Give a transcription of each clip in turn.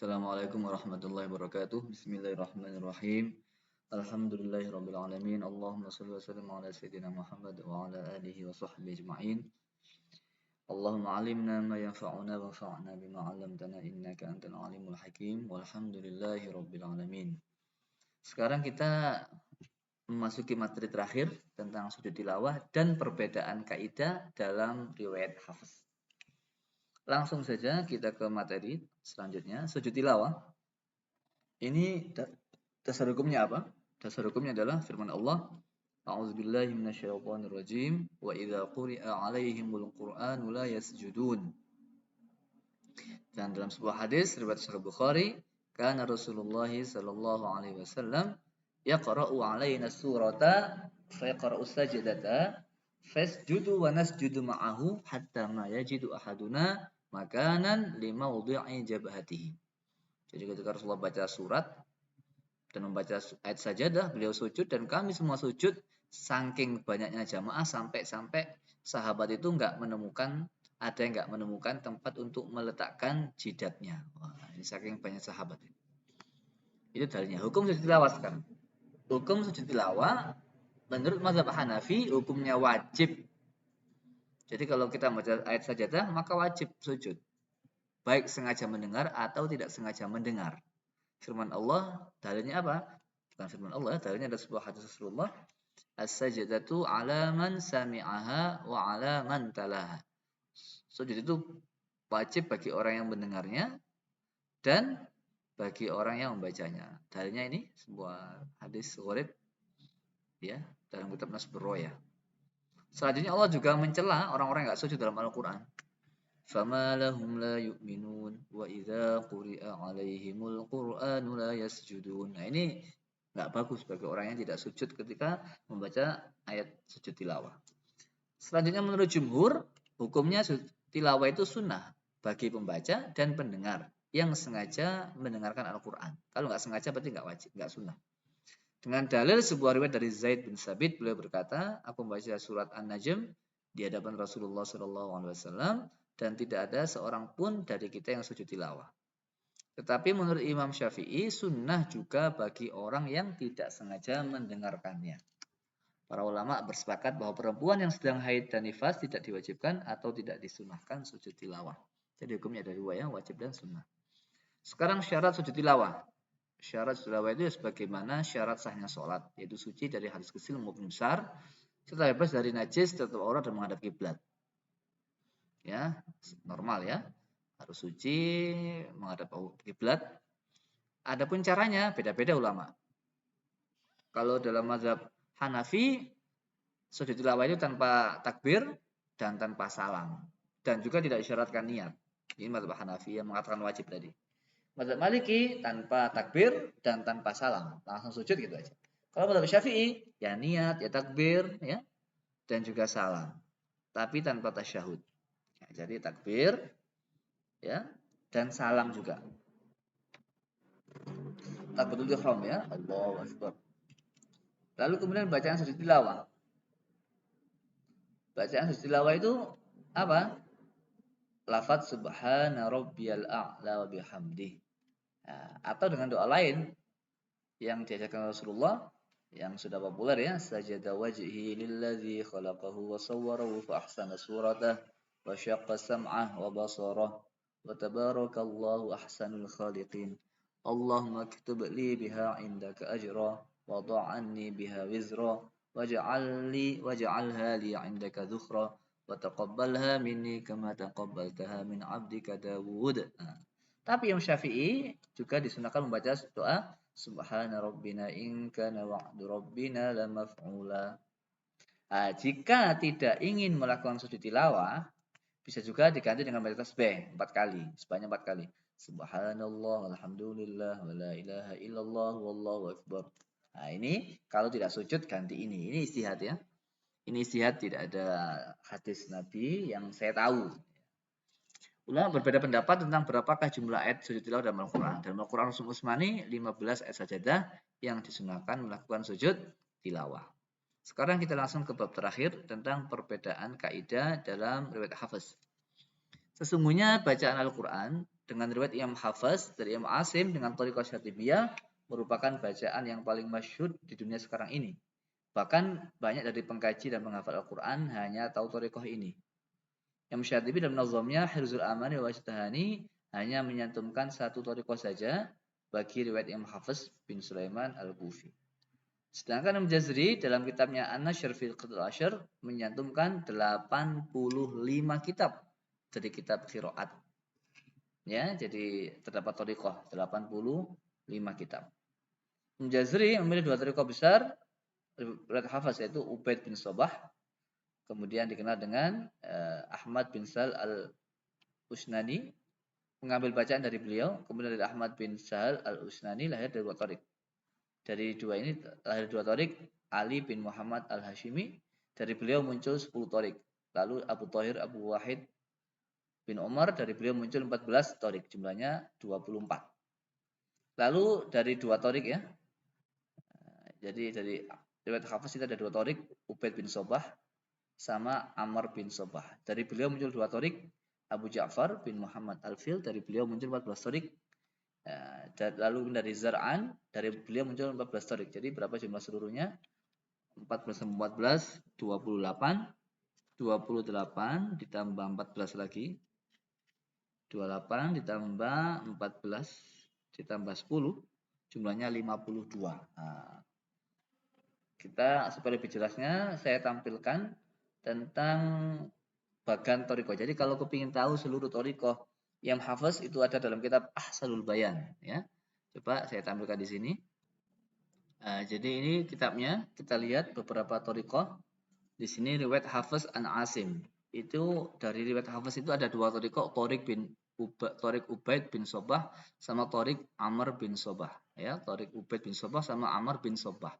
Assalamualaikum warahmatullahi wabarakatuh. Bismillahirrahmanirrahim. Alhamdulillahirabbil alamin. Allahumma shalli wa sallim ala sayyidina Muhammad wa ala alihi wa sahbihi ajma'in. Allahumma 'allimna ma yanfa'una wanfa'na bima 'allamtana innaka antal alimul hakim. Walhamdulillahirabbil alamin. Sekarang kita memasuki materi terakhir tentang sujud tilawah dan perbedaan kaidah dalam riwayat hafs. Langsung saja kita ke materi selanjutnya, sujud tilawah. Ini dasar hukumnya apa? Dasar hukumnya adalah firman Allah, A'udzubillahi minasyaitonirrajim, wa idza quri'a 'alaihimul qur'anu la yasjudun. Dan dalam sebuah hadis riwayat Sahih Bukhari, kana Rasulullah sallallahu alaihi wasallam yaqra'u 'alaina surata fa yaqra'u sajdata fasjudu wa nasjudu ma'ahu hatta ma yajidu ahaduna makanan limaudhi'i jabhatihi. Jadi ketika Rasulullah baca surat dan membaca ayat sajadah, beliau sujud dan kami semua sujud, saking banyaknya jamaah sampai-sampai sahabat itu enggak menemukan tempat untuk meletakkan jidatnya. Wah, ini saking banyak sahabat. Itu dalilnya. Hukum sujud tilawah sekarang. Hukum sujud tilawah menurut mazhab Hanafi hukumnya wajib. Jadi kalau kita baca ayat sajadah maka wajib sujud. Baik sengaja mendengar atau tidak sengaja mendengar. Firman Allah, dalilnya apa? Bukan firman Allah, dalilnya ada sebuah hadis Rasulullah. As-sajdatu 'ala man sami'aha wa 'ala man talaha. Sujud itu wajib bagi orang yang mendengarnya dan bagi orang yang membacanya. Dalilnya ini sebuah hadis gharib ya, dalam kitab Nasbur Roya. Selanjutnya Allah juga mencela orang-orang yang enggak sujud dalam Al-Qur'an. Fama lahum la yu'minun wa idza quri'a 'alaihimul qur'anu la yasjudun. Nah, ini enggak bagus bagi orang yang tidak sujud ketika membaca ayat sujud tilawah. Selanjutnya menurut jumhur, hukumnya tilawah itu sunnah bagi pembaca dan pendengar yang sengaja mendengarkan Al-Qur'an. Kalau enggak sengaja berarti enggak wajib, enggak sunnah. Dengan dalil sebuah riwayat dari Zaid bin Sabit, beliau berkata, aku membaca surat An-Najm di hadapan Rasulullah SAW dan tidak ada seorang pun dari kita yang sujud tilawah. Tetapi menurut Imam Syafi'i, sunnah juga bagi orang yang tidak sengaja mendengarkannya. Para ulama bersepakat bahwa perempuan yang sedang haid dan nifas tidak diwajibkan atau tidak disunahkan sujud tilawah. Jadi hukumnya ada dua ya, wajib dan sunnah. Sekarang syarat sujud tilawah. Syarat sujud tilawah itu sebagaimana syarat sahnya sholat, yaitu suci dari hadas kecil maupun besar, serta bebas dari najis, tertutup aurat dan menghadap kiblat. Ya, normal ya. Harus suci, menghadap kiblat. Adapun caranya beda-beda ulama. Kalau dalam mazhab Hanafi, sujud tilawah itu tanpa takbir dan tanpa salam, dan juga tidak disyaratkan niat. Ini mazhab Hanafi yang mengatakan wajib tadi. Mazhab Maliki tanpa takbir dan tanpa salam, langsung sujud gitu aja. Kalau mazhab Syafi'i ya niat, ya takbir, ya dan juga salam, tapi tanpa tasyahud. Ya, jadi takbir, ya dan salam juga. Takbiratul ihram ya, Allahu Akbar. Lalu kemudian bacaan sujud tilawah. Bacaan sujud tilawah itu apa? Lafaz subhana rabbiyal a'la wa bihamdih. Nah, atau dengan doa lain yang diajarkan Rasulullah yang sudah populer ya, sajada wajhi lilladzi khalaqahu wa sawwarahu fa ahsana suratah wa syaqqa sam'ah wa basarah wa tabarakallahu ahsanul khaliqin. Allahumma aktub li biha indaka ajra wa da'anni biha wizra waj'alha li indaka dhukhra wa taqabbalha minni kama taqabbaltaha min 'abdika Dawud. Tapi Imam Syafi'i juga disunahkan membaca doa Subhana Rabbina in kana wa'du Rabbina lamaf'ula. Jika tidak ingin melakukan sujud tilawah, bisa juga diganti dengan baca tasbih 4 kali, sebanyak 4 kali. Subhanallah, alhamdulillah, wa la ilaha illallah, wallahu akbar. Nah, ini kalau tidak sujud ganti ini. Ini istihad ya. Ini istihad, tidak ada hadis Nabi yang saya tahu. Ulama berbeda pendapat tentang berapakah jumlah ayat sujud tilawah dalam Al-Quran. Dalam Al-Quran Rasul Utsmani 15 ayat sajadah yang disunahkan melakukan sujud tilawah. Sekarang kita langsung ke bab terakhir tentang perbedaan kaidah dalam riwayat hafaz. Sesungguhnya bacaan Al-Quran dengan riwayat Imam Hafiz dari Imam Asim dengan thariqah Syatibiyah merupakan bacaan yang paling masyhur di dunia sekarang ini. Bahkan banyak dari pengkaji dan penghafal Al-Quran hanya tahu thariqah ini. Imam Syatibi dalam nazamnya Hirzul Amani wa Ijtihani hanya menyantumkan satu thariqah saja bagi riwayat Imam Hafiz bin Sulaiman Al-Kufi. Sedangkan Imam Jazri dalam kitabnya An-Nashr fil Qira'atil Ashr menyantumkan 85 kitab dari kitab qiraat. Ya, jadi terdapat thariqah 85 kitab. Imam Jazri memilih dua thariqah besar riwayat Hafiz yaitu Ubaid bin Sabah, kemudian dikenal dengan Ahmad bin Sal al-Usnani, mengambil bacaan dari beliau, kemudian dari Ahmad bin Sal al-Usnani lahir dari dua thariq. Dari dua ini lahir dua thariq, Ali bin Muhammad al-Hashimi, dari beliau muncul 10 thariq. Lalu Abu Thahir Abu Wahid bin Umar, dari beliau muncul 14 thariq, jumlahnya 24. Lalu dari dua thariq ya. Jadi dari riwayat Hafiz itu ada dua thariq, Ubaid bin Sabah sama Amr bin Sabah. Dari beliau muncul dua thariq, Abu Ja'far bin Muhammad al-Fil, dari beliau muncul 14 thariq. Lalu dari Zar'an, dari beliau muncul 14 thariq. Jadi berapa jumlah seluruhnya? 14 tambah 14, 28. 28 ditambah 14 lagi. 28 ditambah 14 ditambah 10, jumlahnya 52. Nah, kita supaya lebih jelasnya saya tampilkan tentang bagan thariqah. Jadi kalau kepingin tahu seluruh thariqah yang Hafiz itu ada dalam kitab Ahsanul Bayan ya. Coba saya tampilkan di sini. Jadi ini kitabnya, kita lihat beberapa thariqah. Di sini riwayat Hafiz an Asim. Itu dari riwayat Hafiz itu ada dua thariqah, Thariq Ubaid bin Sabah sama Thariq Amr bin Sabah ya. Thariq Ubaid bin Sabah sama Amr bin Sabah.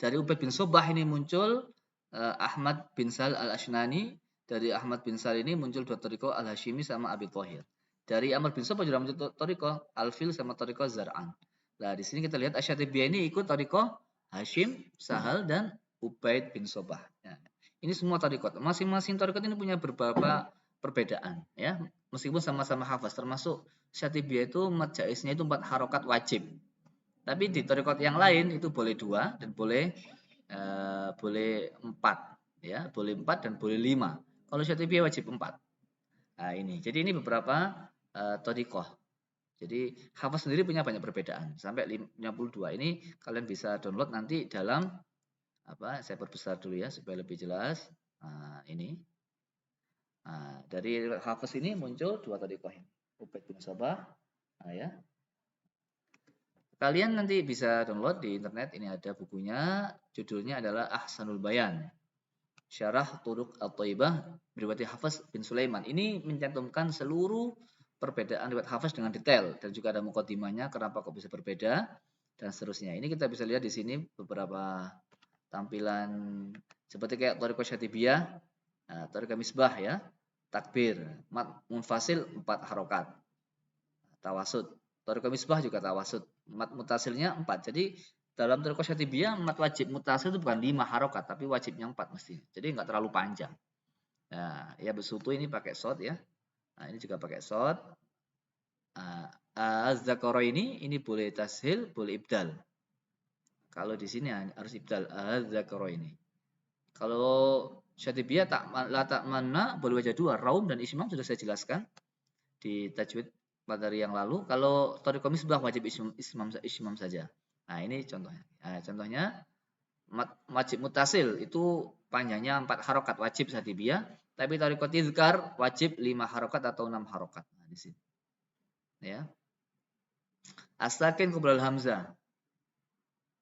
Dari Ubaid bin Sabah ini muncul Ahmad bin Sal al-Ashnani. Dari Ahmad bin Sal ini muncul dua thariqah Al-Hashimi sama Abi Thahir. Dari Amr bin Sabah juga muncul thariqah Al-Fil sama thariqah Zar'an. Nah, di sini kita lihat Asy-Syatibiyah ini ikut thariqah Hashim, Sahal dan Ubaid bin Sabah. Ya. Ini semua thariqat. Masing-masing thariqat ini punya beberapa perbedaan ya. Meskipun sama-sama hafaz, termasuk Syatibiyah itu mad jaiznya itu 4 harokat wajib. Tapi di thariqat yang lain itu boleh 2 dan boleh 4 ya, boleh 4 dan boleh 5. Kalau Syatibiyah wajib 4. Nah, ini. Jadi ini beberapa thariqah. Jadi hafaz sendiri punya banyak perbedaan sampai 52. Ini kalian bisa download nanti dalam saya perbesar dulu ya supaya lebih jelas. Nah, ini. Nah, dari Hafiz ini muncul dua thariqah ini. Ubaid bin Sabah. Nah, ya. Kalian nanti bisa download di internet, ini ada bukunya, judulnya adalah Ahsanul Bayan. Syarah Turuq At-Thaibah riwayat Hafiz bin Sulaiman. Ini mencantumkan seluruh perbedaan riwayat Hafiz dengan detail dan juga ada mukadimahnya kenapa kok bisa berbeda dan seterusnya. Ini kita bisa lihat di sini beberapa tampilan seperti kayak thariqah Syatibiyah, thariqah Misbah ya, takbir, mad munfasil 4 harokat, tawasud. Thariqah Misbah juga tawasud, mad mutasilnya 4. Jadi dalam thariqah Syatibiyah mad wajib mutasil itu bukan 5 harokat tapi wajibnya 4 mesti. Jadi enggak terlalu panjang. Nah, ya besutu ini pakai shot ya. Nah, ini juga pakai shot. Az-Zakara ini boleh tashil, boleh ibdal. Kalau di sini harus ibdal az-Zakara ini. Kalau Syatibiyah la ta'manna boleh wajah 2, raum dan ismam sudah saya jelaskan di tajwid materi yang lalu. Kalau thariqah misbah wajib ismam saja. Nah, ini contohnya. Nah, contohnya wajib mutasil itu panjangnya 4 harokat wajib Syatibiyah, tapi thariqah tizkar wajib 5 harokat atau 6 harokat. Nah, di sini. Ya. As-sakin qabla al-hamzah.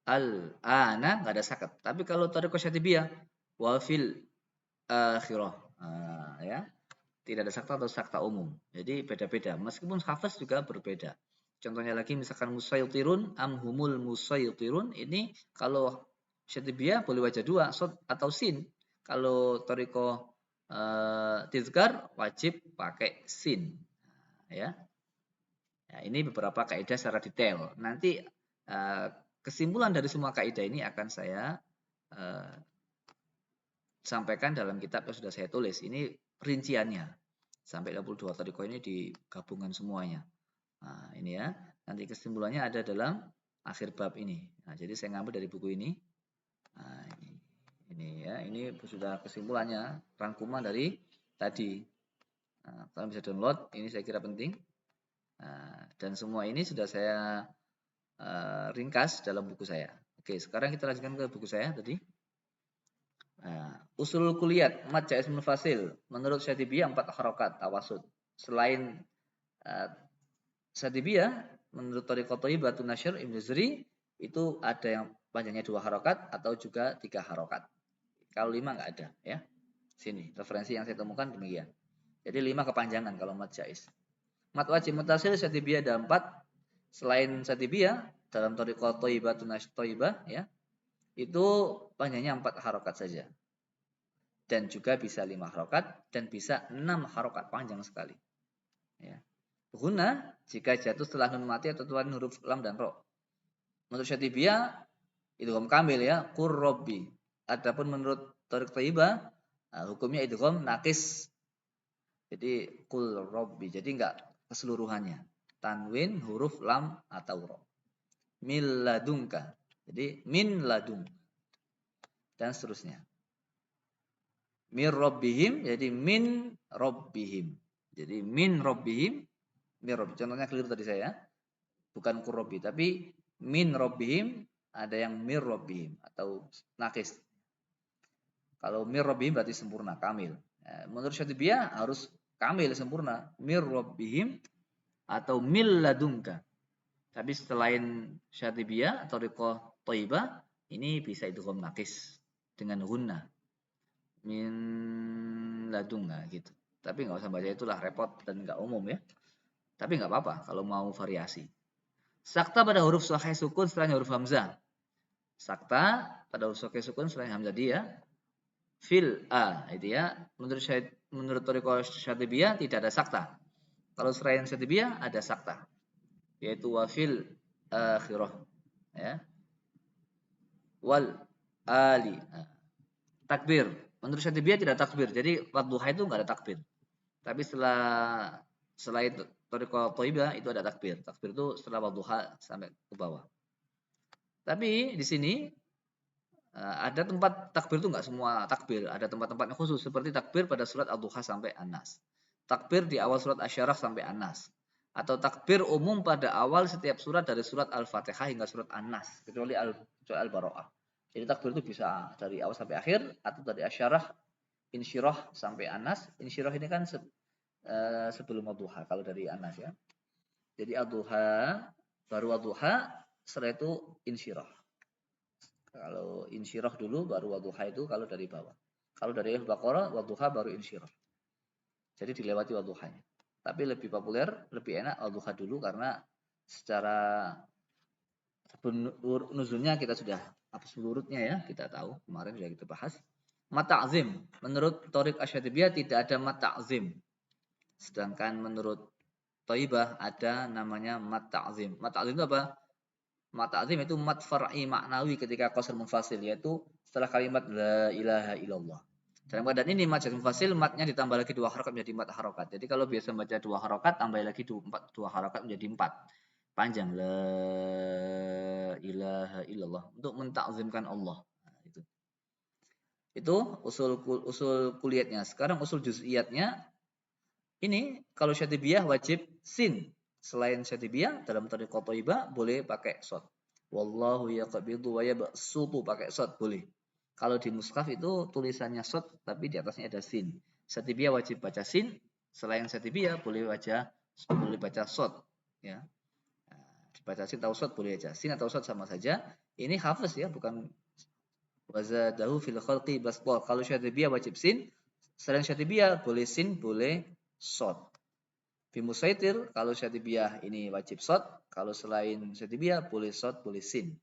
Al-ana enggak ada sakat. Tapi kalau thariqah Syatibiyah wa fil akhirah. Ya. Tidak ada sakta atau sakta umum. Jadi beda-beda. Meskipun hafaz juga berbeda. Contohnya lagi misalkan musaytirun amhumul musaytirun, ini kalau Syatibiyah boleh wajah 2, sod atau sin. Kalau thariqah tizkar wajib pakai sin. Ya. Ya, ini beberapa kaidah secara detail. Nanti kesimpulan dari semua kaidah ini akan saya sampaikan dalam kitab yang sudah saya tulis. Ini rinciannya. Sampai 22 thariqah ini digabungkan semuanya. Nah, ini ya. Nanti kesimpulannya ada dalam akhir bab ini. Nah, jadi saya ngambil dari buku ini. Nah, ini ya, ini sudah kesimpulannya, rangkuman dari tadi. Nah, kalian bisa download, ini saya kira penting. Nah, dan semua ini sudah saya ringkas dalam buku saya. Oke, sekarang kita lanjutkan ke buku saya tadi. Nah, usul kuliat mad jaiz munfasil menurut Syatibiyah 4 harokat tawasud. Selain Syatibiyah menurut Thariqat Thayyibatun Nasyr Ibnu Jazari itu ada yang panjangnya 2 harokat atau juga 3 harokat. Kalau 5 nggak ada ya. Sini referensi yang saya temukan demikian. Jadi 5 kepanjangan kalau mad jaiz. Mad wajib mutasil Syatibiyah ada 4. Selain Syatibiyah dalam Thariqat Thayyibatun Nasyr ya, itu panjangnya 4 harokat saja. Dan juga bisa 5 harokat dan bisa 6 harokat panjang sekali. Ya. Guna jika jatuh setelah nun mati atau tuan huruf lam dan ro. Menurut Syatibiyah idgham kamil ya, qurrabbi. Adapun menurut Thariq Thayyibah hukumnya idgham nakis. Jadi qul rabbi. Jadi enggak keseluruhannya. Tanwin, huruf lam atau ro. Mil ladunka. Jadi min ladung. Dan seterusnya. Mir rabbihim jadi min rabbihim. Jadi min rabbihim, min rabb. Contohnya keliru tadi saya. Bukan qurrabbi tapi min rabbihim, ada yang mir rabbihim atau nakis. Kalau mir rabbihim berarti sempurna, kamil. Menurut Syatibiyah harus kamil sempurna, mir rabbihim atau mil ladunka. Tapi selain Syatibiyah atau Thariqah Thayyibah ini bisa idgham nakis dengan gunna. Min ladunga gitu. Tapi nggak usah baca itulah repot dan nggak umum ya. Tapi nggak apa-apa kalau mau variasi. Sakta pada huruf sahih sukun setelahnya huruf hamzah. Sakta pada huruf sahih sukun setelahnya hamzah dia fil a itu ya. Menurut Thariqah Syatibiyah tidak ada sakta. Kalau selain Syatibiyah ada sakta. Yaitu wafil akhirah ya. Wal ali. Takbir. Menurut Syatibiyah tidak takbir. Jadi wadduha itu enggak ada takbir. Tapi setelah itu Thariqah Thayyibah itu ada takbir. Takbir itu setelah wadduha sampai ke bawah. Tapi di sini ada tempat takbir itu enggak semua takbir. Ada tempat-tempatnya khusus seperti takbir pada surat Ad-Duha sampai An-Nas. Takbir di awal surat Asy-Syarah sampai An-Nas. Atau takbir umum pada awal setiap surat dari surat Al-Fatihah hingga surat An-Nas. Kecuali Al-Bara'ah. Jadi takbir itu bisa dari awal sampai akhir atau dari Asy-Syarah, Insyirah sampai An-Nas. Insyirah ini kan sebelum Ad-Duha kalau dari An-Nas ya. Jadi Ad-Duha baru Ad-Duha, setelah itu Insyirah. Kalau Insyirah dulu baru Wadduha itu kalau dari bawah. Kalau dari Al-Baqarah Wadduha baru Insyirah. Jadi dilewati Wadduhanya. Tapi lebih populer, lebih enak Wadduha dulu karena secara nuzulnya kita sudah hapus urutnya ya, kita tahu kemarin sudah kita bahas. Mat ta'zim, menurut Thariq Asy-Syatibiyah tidak ada mat ta'zim. Sedangkan menurut Thayyibah ada namanya mat ta'zim. Mat ta'zim itu apa? Mat ta'zim itu mat far'i maknawi ketika qasr munfasil, yaitu setelah kalimat la ilaha illallah. Dalam keadaan ini mat munfasil matnya ditambah lagi 2 harokat menjadi 4 harokat. Jadi kalau biasa baca 2 harokat tambah lagi 2 harokat menjadi 4. Panjang la ilaha illallah untuk mentakzimkan Allah. Nah, itu. Itu usul kuliatnya. Sekarang usul juz'iyatnya. Ini kalau Syatibiyah wajib sin. Selain Syatibiyah dalam Thariqah Thayyibah boleh pakai shad. Wallahu yaqbidu wa yabsutu pakai shad boleh. Kalau di mushaf itu tulisannya shad tapi di atasnya ada sin. Syatibiyah wajib baca sin. Selain Syatibiyah boleh baca shad ya. Baca sin atau shad boleh aja. Sin atau shad sama saja. Ini hafiz ya, bukan wazadahu fil khalqi basqa. Kalau Syatibiyah wajib sin. Selain Syatibiyah boleh sin, boleh shad. Fi musaitir kalau Syatibiyah ini wajib shad, kalau selain Syatibiyah boleh shad, boleh sin.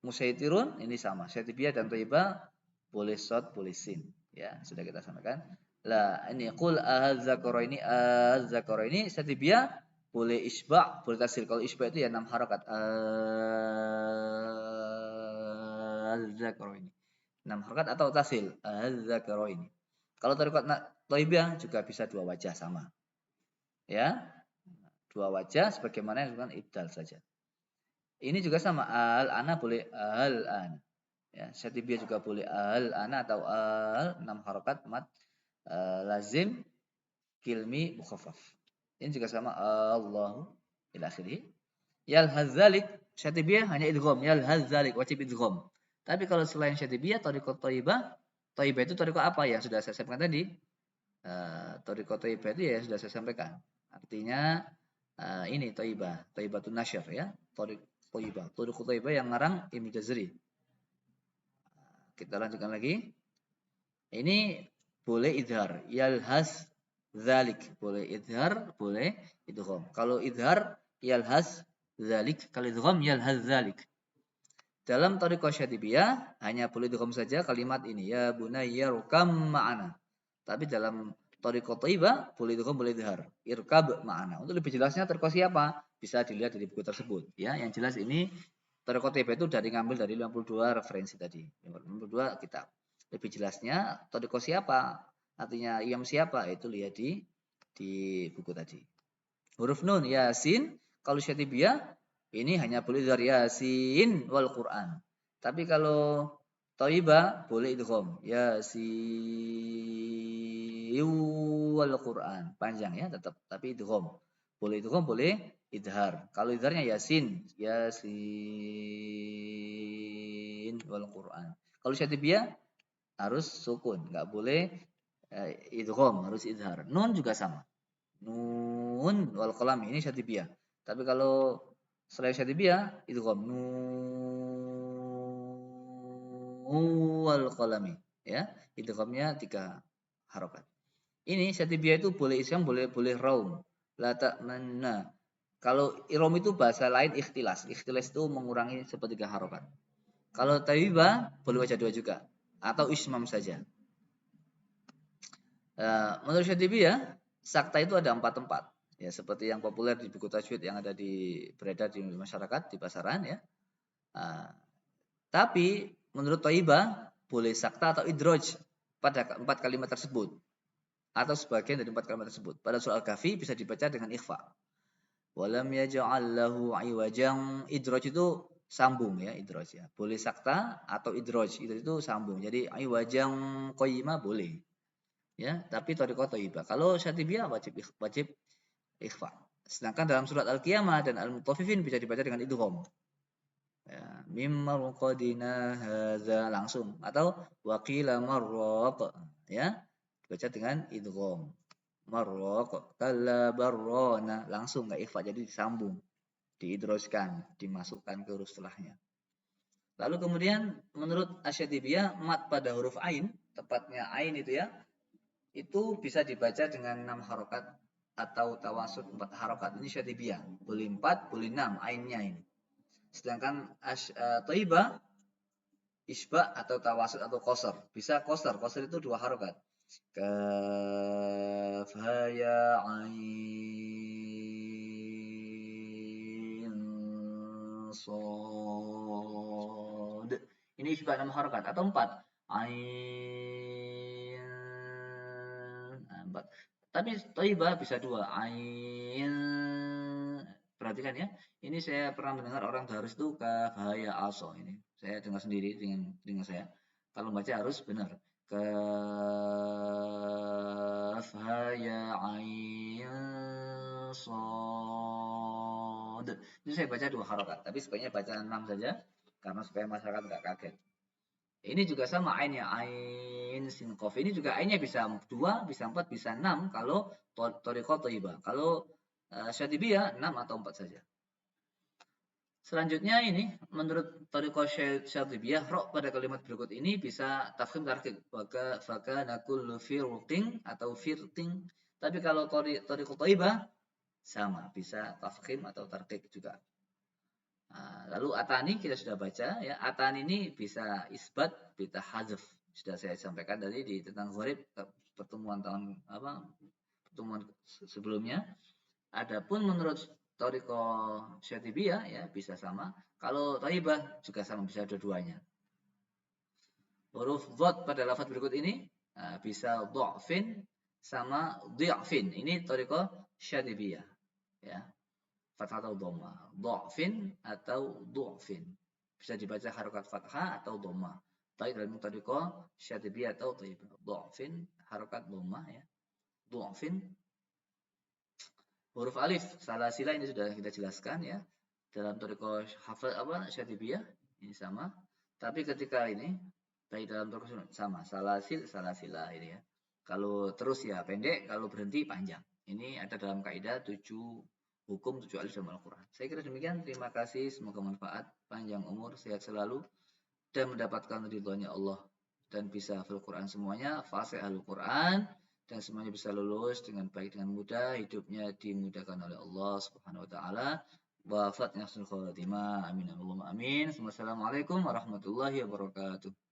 Musaitirun ini sama, Syatibiyah dan Thayyibah boleh shad, boleh sin. Ya, sudah kita sampaikan. Lah, ini qul az-zakaraini Syatibiyah boleh isba', boleh tasrif. Kalau isba' itu ya 6 harakat. Az-zakaraini. 6 harakat atau tasil. Az-zakaraini. Kalau Thariqat Thayyibah juga bisa 2 wajah sama. Ya. dua wajah sebagaimana yang disebutkan ibdal saja. Ini juga sama, al-ana boleh al-an. Ya, syatibiyah juga boleh al-ana atau al 6 harokat mat lazim kilmi mukhaffaf. Ini juga sama Allahu ila akhirih. Yal hadzalik syatibiyah hanya idgham, yal hadzalik wajib idgham. Tapi kalau selain syatibiyah thariqah thayyibah, thayyibah itu thariqah apa yang sudah saya sampaikan tadi? Thariqah thayyibah itu ya sudah saya sampaikan. Artinya ini thayyibah, thayyibatun nasyr ya. Thariq thayyibah, thariqah thayyibah yang ngarang Ibnu Jazari. Kita lanjutkan lagi. Ini boleh idhar, yalhas dzalik, boleh idhar, boleh idgham. Kalau idhar yalhas dzalik, kalau idgham yalhas dzalik. Dalam thariqah syatibiyah hanya boleh idgham saja kalimat ini, ya bunayya rukam ma'ana. Tapi dalam thariqah thayyibah boleh idgham, boleh idhar. Irkab ma'ana. Untuk lebih jelasnya thariqah siapa? Bisa dilihat dari buku tersebut, ya. Yang jelas ini thariqah thayyibah itu dari ngambil dari 52 referensi tadi. 52 kitab. Lebih jelasnya thariqah siapa? Artinya yang siapa? Itu lihat di buku tadi. Huruf nun yasin kalau syatibiyah ini hanya boleh dari yasin wal Quran. Tapi kalau thayyibah boleh idgham yasin wal Quran. Panjang ya tetap tapi idgham. Boleh idgham, boleh idhar. Kalau idharnya yasin, yasin wal Quran. Kalau syatibiyah harus sukun, nggak boleh idgham, harus idhar. Nun juga sama. Nun wal qalam ini syatibiyah. Tapi kalau selain syatibiyah idgham nun wal qalami ya. Idghamnya 3 harokat. Ini syatibiyah itu boleh isyam, boleh raum. La ta'manna. Kalau irom itu bahasa lain ikhtilas. Ikhtilas itu mengurangi sepertiga harokat. Kalau tayyibah boleh baca 2 juga atau ismam saja. Menurut syatibiyah sakta itu ada 4 tempat. Ya, seperti yang populer di buku tajwid yang ada beredar di masyarakat, di pasaran ya. Tapi menurut Thayyibah boleh sakta atau idroj pada 4 kalimat tersebut atau sebagian dari 4 kalimat tersebut. Pada surah Al-Kahfi bisa dibaca dengan ikhfa. Walam yaj'al lahu iwajan, idroj itu sambung ya, idroj ya. Boleh sakta atau idroj, itu sambung. Jadi iwajan qayyimah boleh. Ya, tapi thariqah thayyibah. Kalau syatibiyah wajib ikhfa. Sedangkan dalam surat Al-Qiyamah dan Al-Mutaffifin bisa dibaca dengan idgham. Ya, mimmarqadina hadza langsung atau waqila marraq ya, dibaca dengan idgham. Marraq kalla barrana langsung enggak ikhfa jadi disambung, diidrojkan, dimasukkan ke huruf setelahnya. Lalu kemudian menurut Asyadibiyah mat pada huruf ain, tepatnya ain itu ya, itu bisa dibaca dengan 6 harokat atau tawasud 4 harokat. Ini syatibiyah. Boleh 4, boleh 6 ainnya ini. Sedangkan thayyibah isba atau tawasud atau qasar. Bisa qasar. Qasar itu 2 harokat. Kaf ha ya ain sad. Ini isba 6 harokat atau 4. Ain 4. Tapi thayyibah bisa 2. Ain. Perhatikan ya. Ini saya pernah mendengar orang harus itu kafaya aso ini. Saya dengar sendiri dengan saya. Kalau baca harus benar. Kafaya ain sad. Ini saya baca 2 harokat. Tapi sebaiknya baca 6 saja. Karena supaya masyarakat tidak kaget. Ini juga sama ainnya, ain sin qaf. Ini juga ainnya bisa 2, bisa 4, bisa 6 kalau thariqah thayyibah. Kalau syatibiyah 6 atau 4 saja. Selanjutnya ini menurut thariqah syatibiyah ra pada kalimat berikut ini bisa tafkhim tarqiq faka nakullu firqin atau firqin. Tapi kalau thariqah thayyibah sama, bisa tafkhim atau tarqiq juga. Lalu atani kita sudah baca ya. Atani ini bisa isbat, bisa hazf. Sudah saya sampaikan tadi tentang gharib pertemuan sebelumnya. Adapun menurut thariqah syatibiyah ya bisa sama. Kalau thayyibah juga sama, bisa dua-duanya. Huruf dhad pada lafaz berikut ini bisa dha'fin sama dhi'fin. Ini thariqah syatibiyah ya. fathah atau dhamma. Dha'fin atau du'fin. Bisa dibaca harokat fathah atau dhamma. Baik dalam tariqah syatibiyah atau thayyibah. Dha'fin harokat dhamma ya. Du'fin huruf alif salasila ini sudah kita jelaskan ya. Dalam tariqah hafal syatibiyah ini sama. Tapi ketika ini baik dalam tariqah sama salasila ini ya. Kalau terus ya pendek, kalau berhenti panjang. Ini ada dalam kaidah 7 hukum 7 alif dalam Al-Quran. Saya kira demikian. Terima kasih. Semoga manfaat. Panjang umur, sehat selalu. Dan mendapatkan ridhonya Allah. Dan bisa hafal Quran semuanya. Fasih Al-Quran. Dan semuanya bisa lulus dengan baik, dengan mudah. Hidupnya dimudahkan oleh Allah Subhanahu Wa Taala. Wa fatihah khatimah. Amin. Allahumma amin. Wassalamualaikum warahmatullahi wabarakatuh.